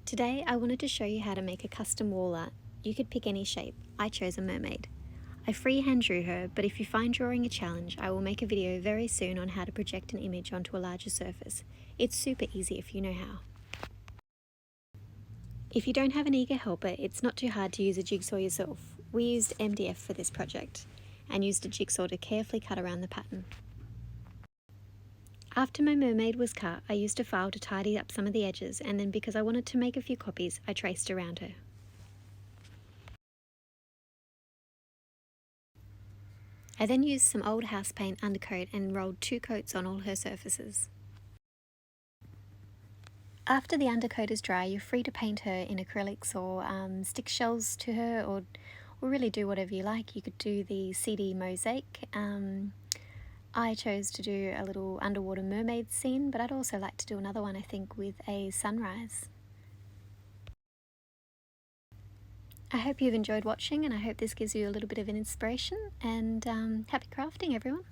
Today I wanted to show you how to make a custom wall art. You could pick any shape. I chose a mermaid. I freehand drew her, but if you find drawing a challenge, I will make a video very soon on how to project an image onto a larger surface. It's super easy if you know how. If you don't have an eager helper, it's not too hard to use a jigsaw yourself. We used MDF for this project and used a jigsaw to carefully cut around the pattern. After my mermaid was cut, I used a file to tidy up some of the edges, and then because I wanted to make a few copies, I traced around her. I then used some old house paint undercoat and rolled 2 coats on all her surfaces. After the undercoat is dry, you're free to paint her in acrylics or stick shells to her, or really do whatever you like. You could do the CD mosaic. I chose to do a little underwater mermaid scene, but I'd also like to do another one, I think, with a sunrise. I hope you've enjoyed watching, and I hope this gives you a little bit of an inspiration, and happy crafting, everyone.